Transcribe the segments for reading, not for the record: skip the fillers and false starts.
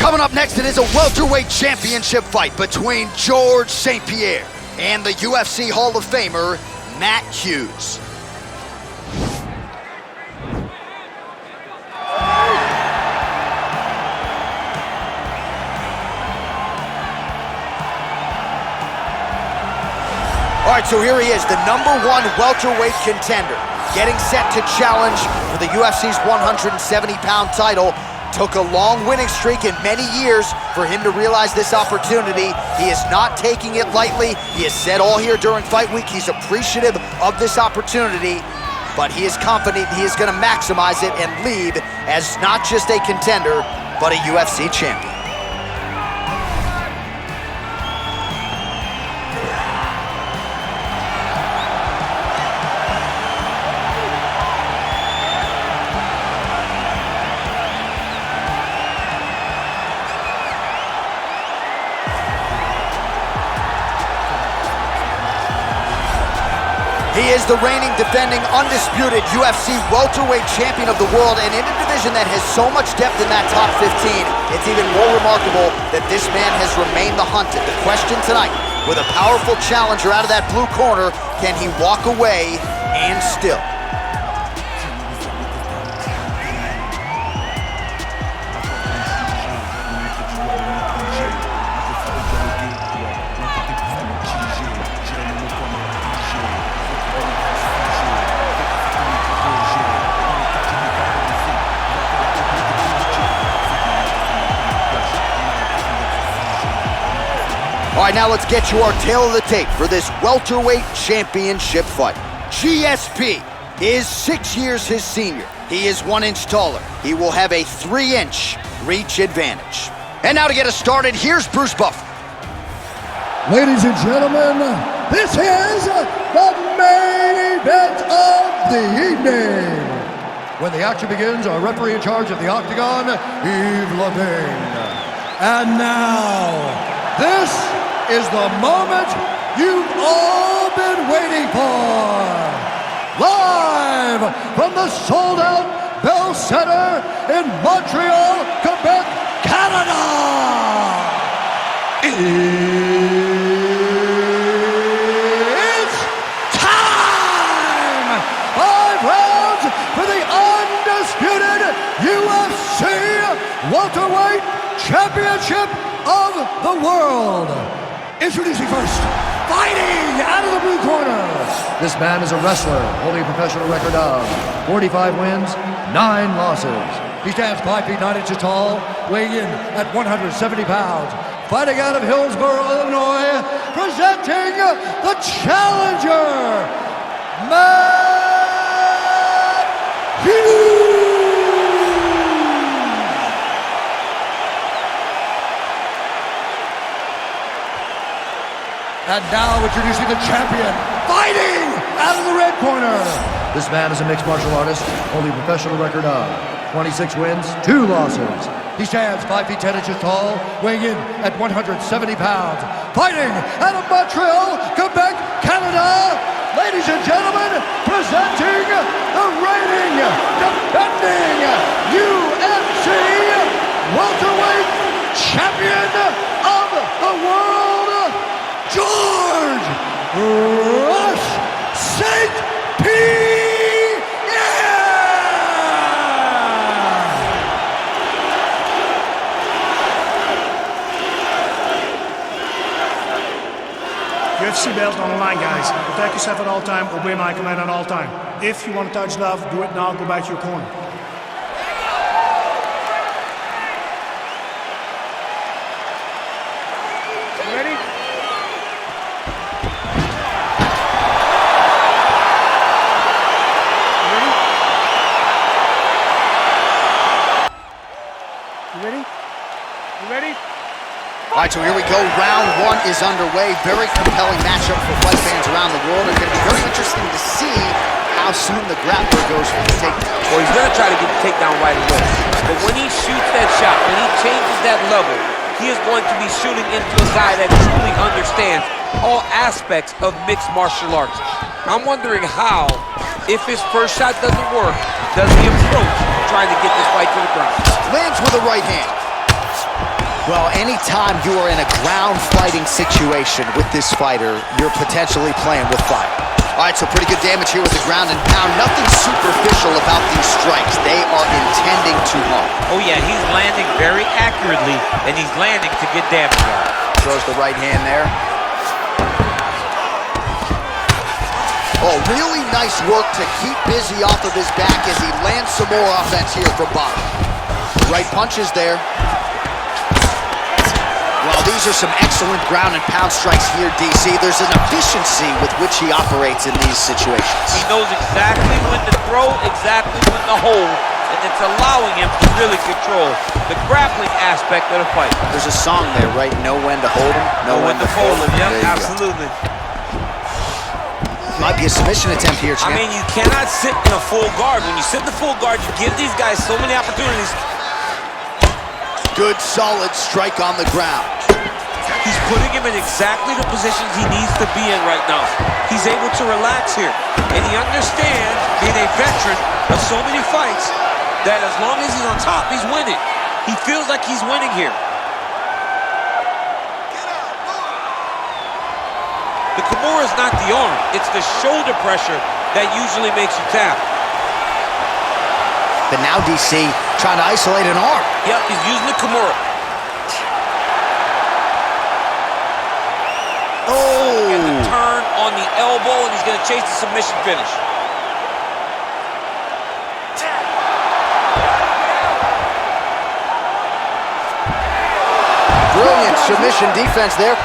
Coming up next, it is a welterweight championship fight between George St-Pierre and the UFC Hall of Famer, Matt Hughes. All right, so here he is, the #1 welterweight contender, getting set to challenge for the UFC's 170-pound title. Took a long winning streak in many years for him to realize this opportunity. He is not taking it lightly. He has said all here during fight week he's appreciative of this opportunity, but he is confident he is going to maximize it and leave as not just a contender, but a UFC champion. He is the reigning, defending, undisputed UFC welterweight champion of the world, and in a division that has so much depth in that top 15, it's even more remarkable that this man has remained the hunted. The question tonight, with a powerful challenger out of that blue corner, can he walk away and still? All right, now let's get you our tale of the tape for this welterweight championship fight. GSP is 6 years his senior. He is 1 inch taller. He will have a 3-inch reach advantage. And now to get us started, here's Bruce Buffer. Ladies and gentlemen, this is the main event of the evening. When the action begins, our referee in charge of the Octagon, Yves Lavigne. And now, this is the moment you've all been waiting for. Live from the sold-out Bell Center in Montreal, Quebec, Canada. It's time! 5 rounds for the undisputed UFC welterweight championship of the world. Introducing first, fighting out of the blue corner. This man is a wrestler, holding a professional record of 45 wins, 9 losses. He stands 5 feet 9 inches tall, weighing in at 170 pounds. Fighting out of Hillsboro, Illinois, presenting the challenger, Matt Hughes. And now introducing the champion, fighting out of the red corner. This man is a mixed martial artist, holding a professional record of 26 wins, 2 losses. He stands 5 feet 10 inches tall, weighing in at 170 pounds. Fighting out of Montreal, Quebec, Canada. Ladies and gentlemen, presenting the reigning, defending UFC welterweight champion of the world, George Rush St-Pierre! UFC belt on the line, guys. Protect yourself at all time, obey my command at all time. If you want to touch love, do it now, go back to your corner. All right, so here we go. Round 1 is underway. Very compelling matchup for fight fans around the world. It's going to be very interesting to see how soon the grappler goes for the takedown. Well, he's going to try to get the takedown right away. But when he shoots that shot, when he changes that level, he is going to be shooting into a guy that truly understands all aspects of mixed martial arts. I'm wondering how, if his first shot doesn't work, does he approach trying to get this fight to the ground? Lands with a right hand. Well, anytime you are in a ground fighting situation with this fighter, you're potentially playing with fire. All right, so pretty good damage here with the ground and pound. Nothing superficial about these strikes. They are intending to harm. Oh yeah, he's landing very accurately, and he's landing to get damage on. Throws the right hand there. Oh, really nice work to keep busy off of his back as he lands some more offense here from bottom. Right punches there. Well, these are some excellent ground and pound strikes here, DC. There's an efficiency with which he operates in these situations. He knows exactly when to throw, exactly when to hold, and it's allowing him to really control the grappling aspect of the fight. There's a song there, right? Know when to hold him, know when to fold him. Yep, absolutely. Might be a submission attempt here, champ. I mean, you cannot sit in a full guard. When you sit in the full guard, you give these guys so many opportunities. Good, solid strike on the ground. He's putting him in exactly the positions he needs to be in right now. He's able to relax here. And he understands, being a veteran of so many fights, that as long as he's on top, he's winning. He feels like he's winning here. The Kamaru is not the arm. It's the shoulder pressure that usually makes you tap. But now DC trying to isolate an arm. Yep, he's using the Kamaru. Oh! And the turn on the elbow, and he's going to chase the submission finish. Brilliant submission defense there.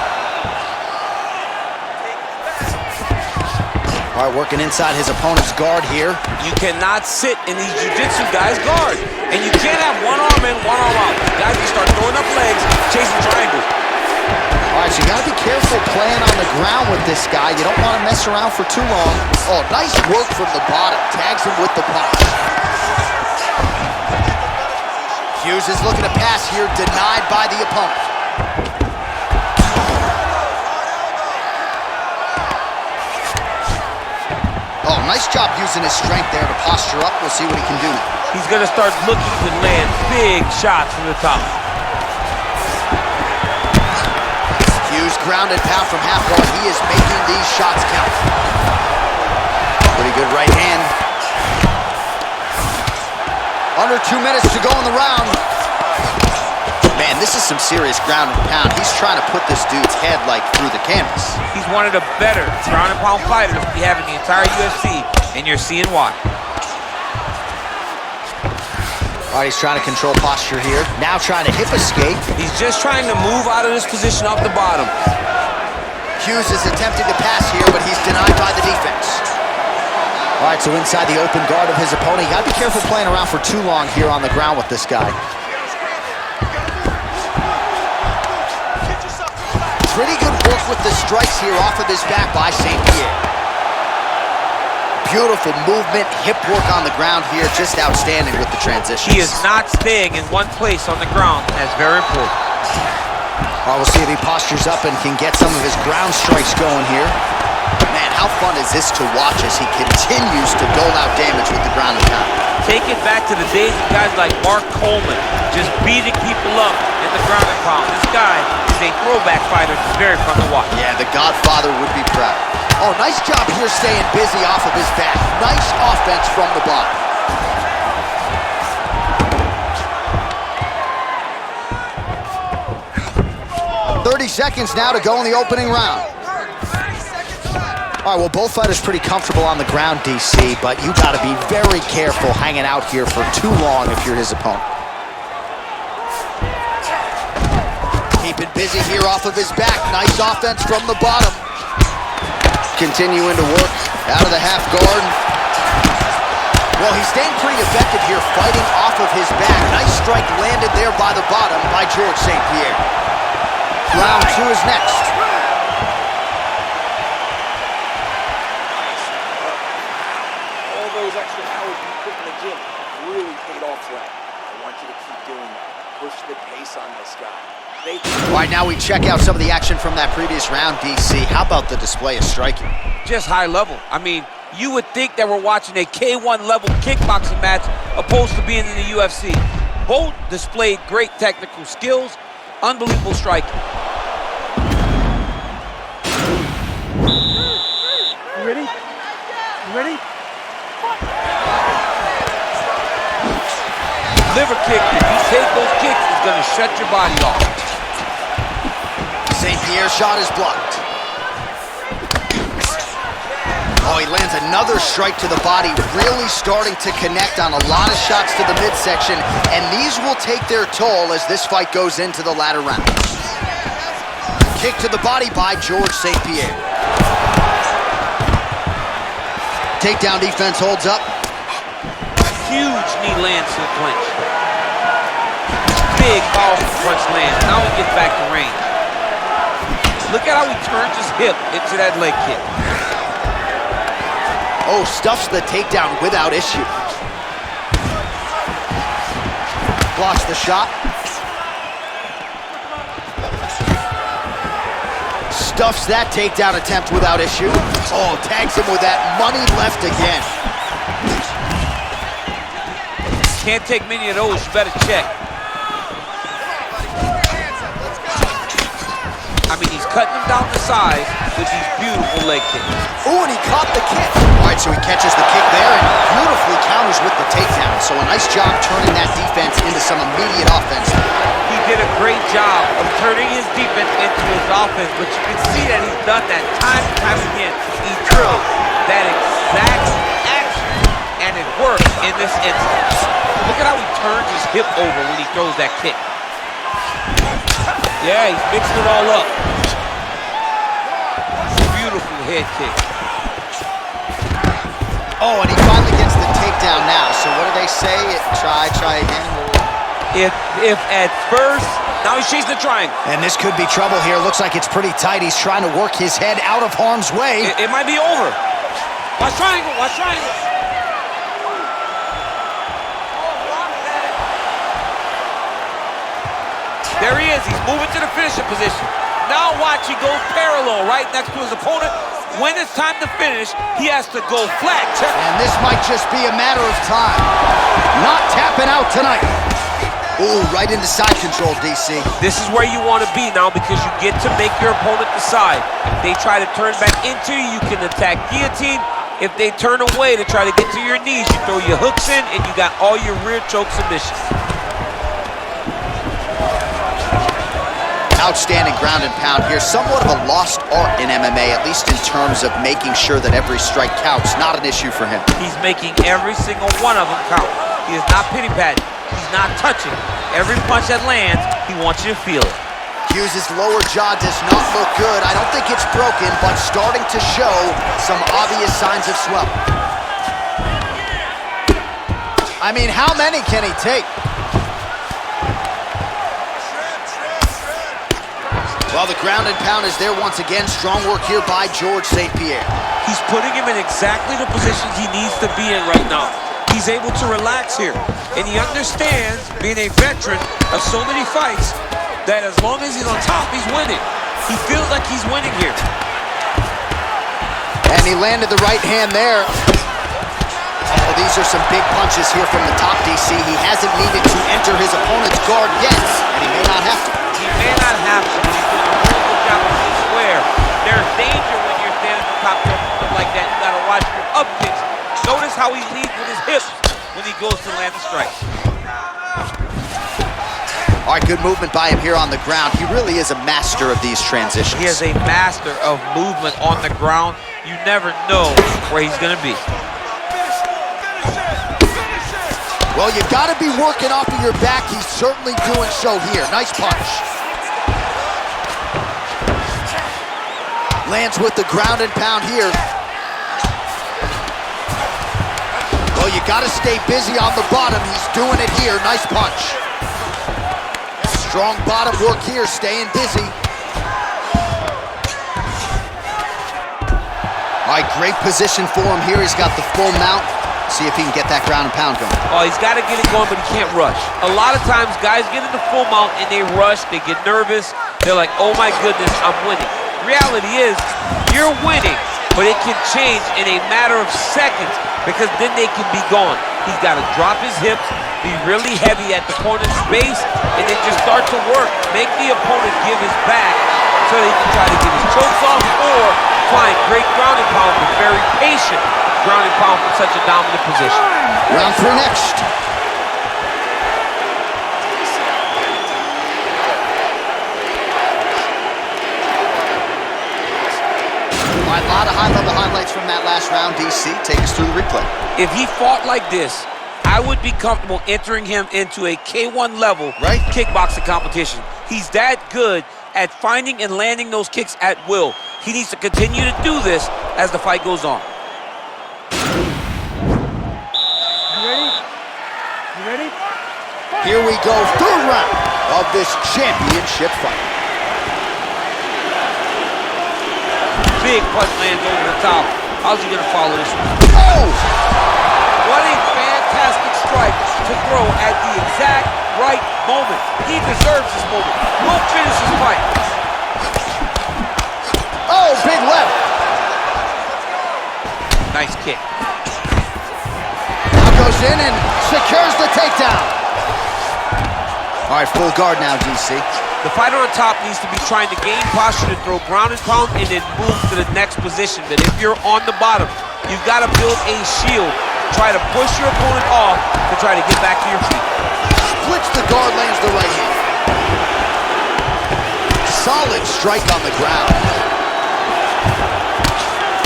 All right, working inside his opponent's guard here. You cannot sit in these jiu-jitsu guys' guard. And you can't have one arm in, one arm out. Guys, you start throwing up legs, chasing triangles. All right, so you gotta be careful playing on the ground with this guy. You don't want to mess around for too long. Oh, nice work from the bottom. Tags him with the punch. Hughes is looking to pass here, denied by the opponent. Oh, nice job using his strength there to posture up. We'll see what he can do. He's going to start looking to land big shots from the top. Hughes ground and pound from half guard. He is making these shots count. Pretty good right hand. Under 2 minutes to go in the round. Man, this is some serious ground and pound. He's trying to put this dude's head like through the canvas. He's one of the better ground and pound fighters we have in the entire UFC, and you're seeing why. All right, he's trying to control posture here. Now trying to hip escape. He's just trying to move out of this position off the bottom. Hughes is attempting to pass here, but he's denied by the defense. All right, so inside the open guard of his opponent. You gotta be careful playing around for too long here on the ground with this guy. Pretty good work with the strikes here off of his back by St-Pierre. Beautiful movement, hip work on the ground here, just outstanding with the transitions. He is not staying in one place on the ground. That's very important. All right, we'll see if he postures up and can get some of his ground strikes going here. Man, how fun is this to watch as he continues to dole out damage with the ground and pound. Take it back to the days of guys like Mark Coleman, just beating people up in the ground and pound. This guy is a throwback fighter. It's very fun to watch. Yeah, the Godfather would be proud. Oh, nice job here staying busy off of his back. Nice offense from the bottom. "30 seconds now to go in the opening round. All right, well, both fighters pretty comfortable on the ground, DC, but you got to be very careful hanging out here for too long if you're his opponent. Keeping busy here off of his back. Nice offense from the bottom. Continuing to work out of the half guard. Well, he's staying pretty effective here, fighting off of his back. Nice strike landed there by the bottom by George St-Pierre. Round 2 is next. All those extra hours you put in the gym really paid off for him. I want you to keep doing that. Push the pace on this guy. All right, now we check out some of the action from that previous round, DC. How about the display of striking? Just high level. I mean, you would think that we're watching a K1 level kickboxing match opposed to being in the UFC. Both displayed great technical skills, Unbelievable strike. You ready? You ready? Liver kick, if you take those kicks, it's gonna shut your body off. St-Pierre's shot is blocked. Oh, he lands another strike to the body, really starting to connect on a lot of shots to the midsection, and these will take their toll as this fight goes into the latter rounds. Kick to the body by George St-Pierre. Takedown defense holds up. Huge knee lands to the clinch. Big, powerful punch lands. Now he gets back to range. Look at how he turns his hip into that leg kick. Oh, stuffs the takedown without issue. Blocks the shot. Stuffs that takedown attempt without issue. Oh, tags him with that money left again. Can't take many of those, you better check. I mean, he's cutting them down the sides with these beautiful leg kicks. Oh, and he caught the kick. All right, so he catches the kick there and beautifully counters with the takedown. So a nice job turning that defense into some immediate offense. He did a great job of turning his defense into his offense, but you can see that he's done that time and time again. He drilled that exact action, and it worked in this instance. Look at how he turns his hip over when he throws that kick. Yeah, he's mixing it all up. Beautiful head kick. Oh, and he finally gets the takedown now. So what do they say? Try again. If at first, now he's chasing the triangle. And this could be trouble here. Looks like it's pretty tight. He's trying to work his head out of harm's way. It might be over. Watch triangle, watch triangle. There he is, he's moving to the finishing position. Now watch, he goes parallel right next to his opponent. When it's time to finish, he has to go flat. And this might just be a matter of time. Not tapping out tonight. Ooh, right into side control, DC. This is where you want to be now because you get to make your opponent decide. If they try to turn back into you, you can attack guillotine. If they turn away to try to get to your knees, you throw your hooks in and you got all your rear choke submissions. Outstanding ground and pound here. Somewhat of a lost art in MMA, at least in terms of making sure that every strike counts. Not an issue for him. He's making every single one of them count. He is not pity-patting. He's not touching. Every punch that lands, he wants you to feel it. Hughes' lower jaw does not look good. I don't think it's broken, but starting to show some obvious signs of swelling. I mean, how many can he take? Well, the ground and pound is there once again. Strong work here by George St-Pierre. He's putting him in exactly the positions he needs to be in right now. He's able to relax here. And he understands, being a veteran of so many fights, that as long as he's on top, he's winning. He feels like he's winning here. And he landed the right hand there. Oh, these are some big punches here from the top, DC. He hasn't needed to enter his opponent's guard yet, and he may not have to. He may not have to, but he's doing a really good job of being square. There's danger when you're standing on top of your opponent like that. You gotta watch your up kicks. Notice how he leads with his hips when he goes to land the strike. All right, good movement by him here on the ground. He really is a master of these transitions. He is a master of movement on the ground. You never know where he's gonna be. Well, you gotta be working off of your back. He's certainly doing so here. Nice punch. Lands with the ground and pound here. Well, you gotta stay busy on the bottom. He's doing it here. Nice punch. Strong bottom work here, staying busy. All right, great position for him here. He's got the full mount. See if he can get that ground and pound going. Oh, he's got to get it going, but he can't rush. A lot of times, guys get in the full mount and they rush, they get nervous. They're like, oh my goodness, I'm winning. Reality is, you're winning, but it can change in a matter of seconds because then they can be gone. He's got to drop his hips, Be really heavy at the opponent's base, and then just start to work. Make the opponent give his back so he can try to get his chokes off, or find great ground and pound, but very patient ground and pound from such a dominant position. Round 3 next. All right, a lot of high-level highlights from that last round, DC. Take us through the replay. If he fought like this, I would be comfortable entering him into a K1 level kickboxing competition. He's that good at finding and landing those kicks at will. He needs to continue to do this as the fight goes on. You ready? You ready? Here we go, 3rd round of this championship fight. Big punch lands over the top. How's he gonna follow this one? Oh! What a fantastic strike to throw at the exact right moment. He deserves this moment. We'll finish this fight. Oh, big left. Nice kick. Now goes in and secures the takedown. All right, full guard now, DC. The fighter on top needs to be trying to gain posture to throw ground and pound and then move to the next position. But if you're on the bottom, you've got to build a shield. Try to push your opponent off to try to get back to your feet. Splits the guard, lands the right hand. Solid strike on the ground.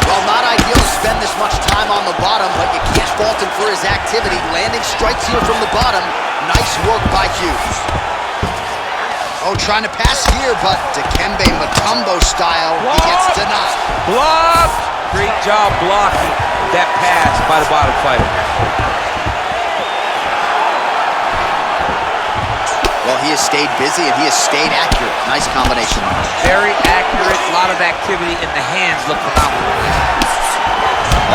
Well, not ideal to spend this much time on the bottom, but you can't fault him for his activity. Landing strikes here from the bottom. Nice work by Hughes. Oh, trying to pass here, but Dikembe Mutombo style, he gets denied. Blocked! Great job blocking that pass by the bottom fighter. Well, he has stayed busy and he has stayed accurate. Nice combination. Very accurate, a lot of activity in the hands, look phenomenal.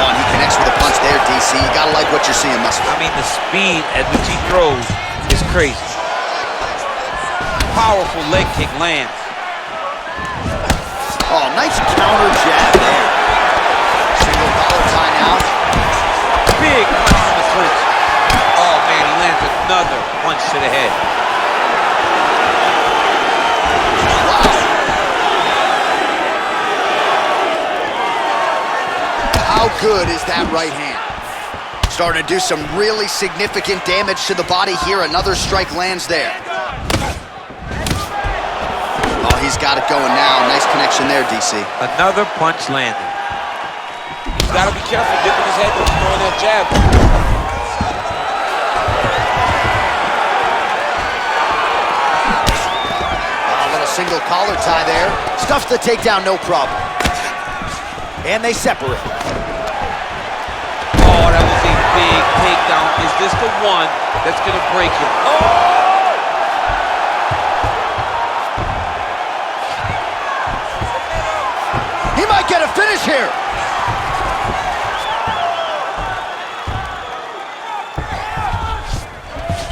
Oh, and he connects with a punch there, DC. You gotta like what you're seeing, Muscle. I mean, the speed at which he throws is crazy. Powerful leg kick lands. Oh, nice counter jab there. Single collar tie now. Big punch from the clinch. Oh, man, he lands another punch to the head. Wow. How good is that right hand? Starting to do some really significant damage to the body here. Another strike lands there. Oh, he's got it going now. Nice connection there, DC. Another punch landed. He's got to be careful dipping his head when he's throwing that jab. A little single collar tie there. Stuffs the takedown, no problem. And they separate. Oh, that was a big takedown. Is this the one that's going to break him? Oh! He might get a finish here.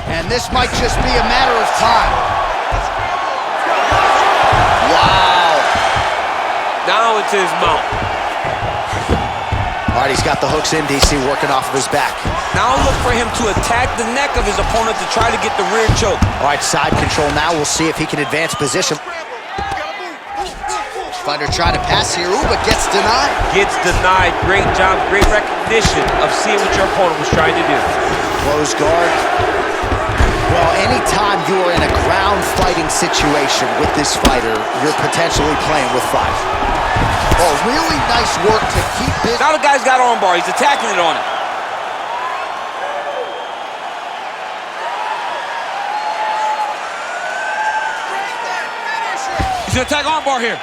And this might just be a matter of time. Wow. Now into his mouth. All right, he's got the hooks in, DC, working off of his back. Now look for him to attack the neck of his opponent to try to get the rear choke. All right, side control now. We'll see if he can advance position. Fighter trying to pass here, ooh, but gets denied. Gets denied. Great job, great recognition of seeing what your opponent was trying to do. Close guard. Well, anytime you are in a ground fighting situation with this fighter, you're potentially playing with fire. Oh, really nice work to keep it. Now the guy's got armbar. He's attacking it on him. He's gonna attack armbar here.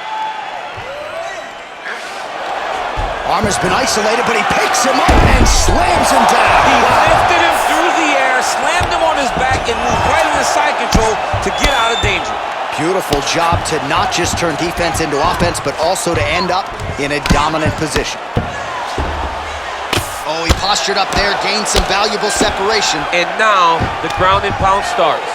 Arm has been isolated, but he picks him up and slams him down. He lifted him through the air, slammed him on his back, and moved right into side control to get out of danger. Beautiful job to not just turn defense into offense, but also to end up in a dominant position. Oh, he postured up there, gained some valuable separation. And now the ground and pound starts.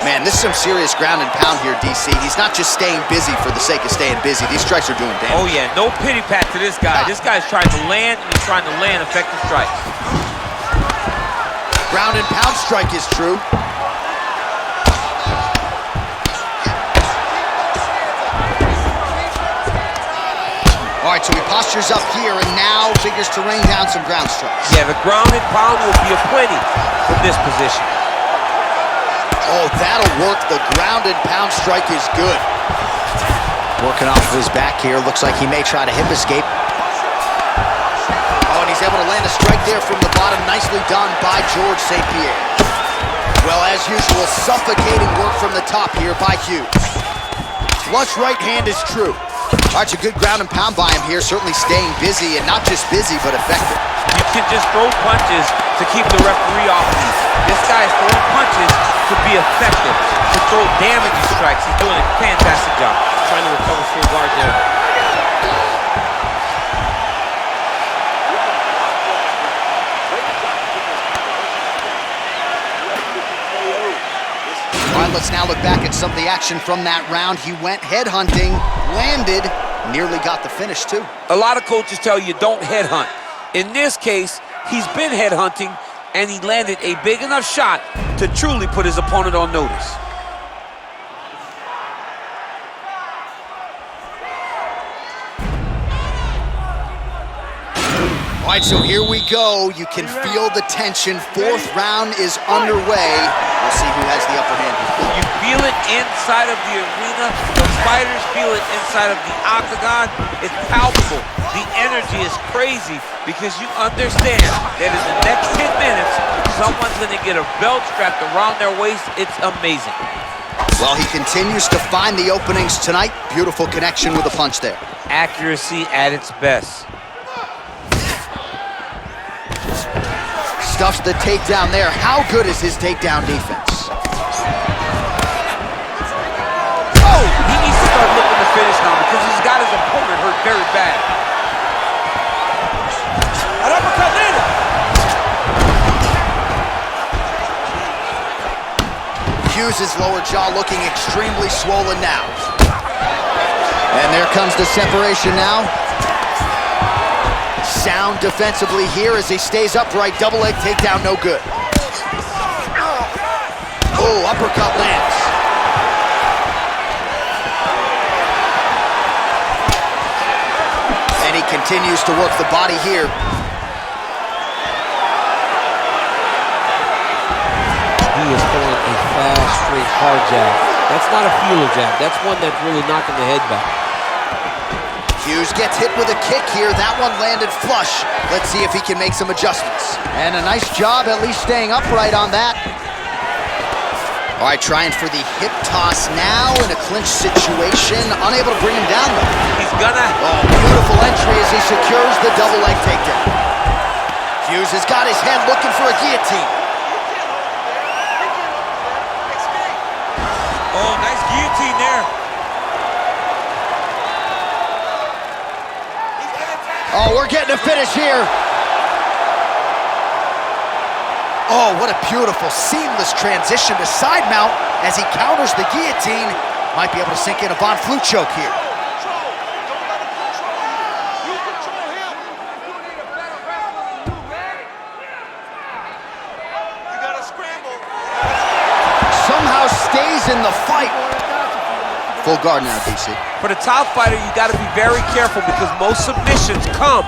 Man, this is some serious ground and pound here, DC. He's not just staying busy for the sake of staying busy. These strikes are doing damage. Oh, yeah. No pity pat to this guy. This guy's trying to land, and he's trying to land effective strikes. Ground and pound strike is true. All right, so he postures up here and now figures to rain down some ground strikes. Yeah, the ground and pound will be aplenty from this position. Oh, that'll work. The ground and pound strike is good. Working off of his back here. Looks like he may try to hip escape. Oh, and he's able to land a strike there from the bottom. Nicely done by George St-Pierre. Well, as usual, suffocating work from the top here by Hughes. Flush right hand is true. All right, a good ground and pound by him here. Certainly staying busy, and not just busy, but effective. You can just throw punches to keep the referee off of you. This guy is throwing punches to be effective, to throw damaging strikes. He's doing a fantastic job. Trying to recover full guard there. All right, let's now look back at some of the action from that round. He went headhunting, landed, nearly got the finish too. A lot of coaches tell you don't headhunt. In this case, he's been headhunting, and he landed a big enough shot to truly put his opponent on notice. All right, so here we go. You can feel the tension. Fourth round is underway. We'll see who has the upper hand. You feel it inside of the arena. The fighters feel it inside of the octagon. It's palpable. The energy is crazy because you understand that in the next 10 minutes, someone's going to get a belt strapped around their waist. It's amazing. Well, he continues to find the openings tonight. Beautiful connection with the punch there. Accuracy at its best. Stuffs the takedown there. How good is his takedown defense? Oh! He needs to start looking to finish now because he's got his opponent hurt very bad. An uppercut landed. Hughes' lower jaw looking extremely swollen now. And there comes the separation now. Sound defensively here as he stays upright. Double leg takedown, no good. Oh, uppercut lands. And he continues to work the body here. He is throwing a fast, straight, hard jab. That's not a feeler jab. That's one that's really knocking the head back. Hughes gets hit with a kick here. That one landed flush. Let's see if he can make some adjustments. And a nice job at least staying upright on that. All right, trying for the hip toss now in a clinch situation. Unable to bring him down though. He's gonna... Oh, beautiful entry as he secures the double leg takedown. Hughes has got his head looking for a guillotine. Oh, nice guillotine there. Oh, we're getting a finish here. Oh, what a beautiful, seamless transition to side mount as he counters the guillotine. Might be able to sink in a Von Flue choke here. Somehow stays in the fight. Full guard now, DC. For the top fighter, you got to be very careful because most submissions come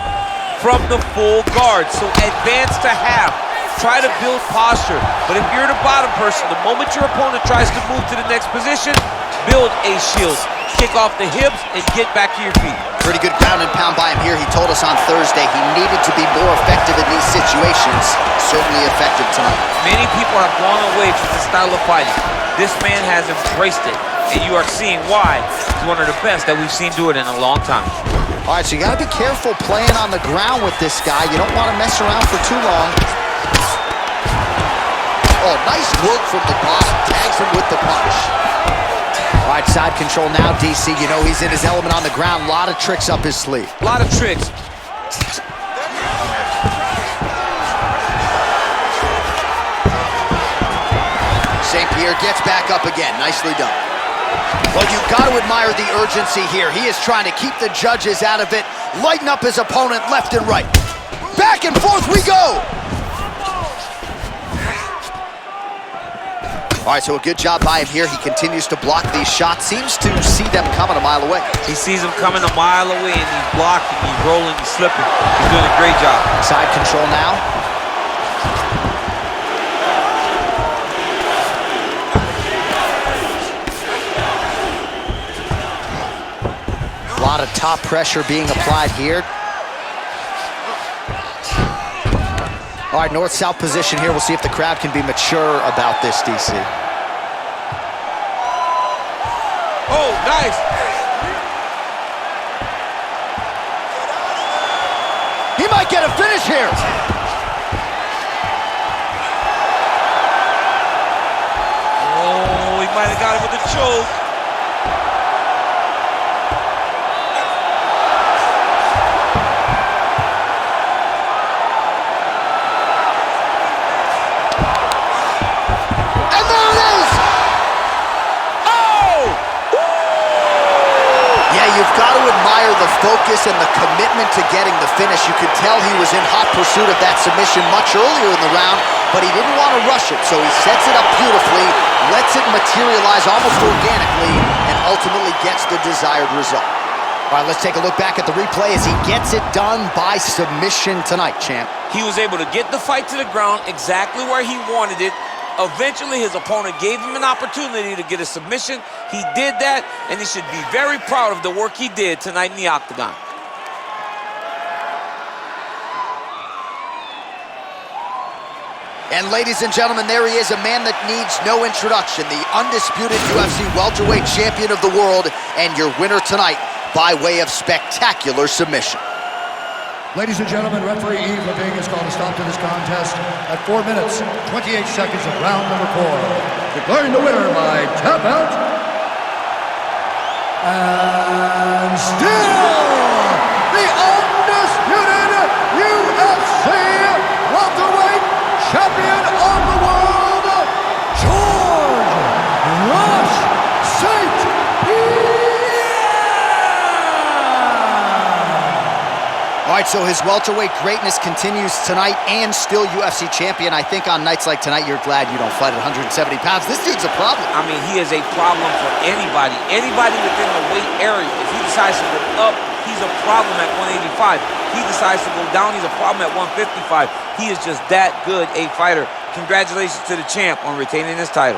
from the full guard. So advance to half. Try to build posture. But if you're the bottom person, the moment your opponent tries to move to the next position, build a shield. Kick off the hips and get back to your feet. Pretty good ground and pound by him here. He told us on Thursday he needed to be more effective in these situations. Certainly effective tonight. Many people have gone away from this style of fighting. This man has embraced it. And you are seeing why he's one of the best that we've seen do it in a long time. All right, so you got to be careful playing on the ground with this guy. You don't want to mess around for too long. Oh, nice work from the bottom. Tags him with the punch. All right, side control now, DC. You know he's in his element on the ground. A lot of tricks up his sleeve. A lot of tricks. St-Pierre gets back up again. Nicely done. Well, you've got to admire the urgency here. He is trying to keep the judges out of it, lighten up his opponent left and right. Back and forth we go. All right, so a good job by him here. He continues to block these shots. Seems to see them coming a mile away. He sees them coming a mile away, and he's blocking, he's rolling, he's slipping. He's doing a great job. Side control now. A lot of top pressure being applied here. All right, north-south position here. We'll see if the crowd can be mature about this, DC. Oh, nice. He might get a finish here. Oh, he might have got it with a choke. You've got to admire the focus and the commitment to getting the finish. You could tell he was in hot pursuit of that submission much earlier in the round, but he didn't want to rush it, so he sets it up beautifully, lets it materialize almost organically, and ultimately gets the desired result. All right, let's take a look back at the replay as he gets it done by submission tonight, champ. He was able to get the fight to the ground exactly where he wanted it. Eventually, his opponent gave him an opportunity to get a submission. He did that, and he should be very proud of the work he did tonight in the octagon. And ladies and gentlemen, there he is, a man that needs no introduction, the undisputed UFC welterweight champion of the world, and your winner tonight by way of spectacular submission. Ladies and gentlemen, referee Yves Leving has called a stop to this contest at 4 minutes, 28 seconds of round number 4. Declaring the winner by tap out. And still, the undisputed UFC welterweight champion of the world, George St-Pierre. All right, so his welterweight greatness continues tonight and still UFC champion. I think on nights like tonight, you're glad you don't fight at 170 pounds. This dude's a problem. I mean, he is a problem for anybody. Anybody within the weight area. If he decides to go up, he's a problem at 185. He decides to go down, he's a problem at 155. He is just that good a fighter. Congratulations to the champ on retaining his title.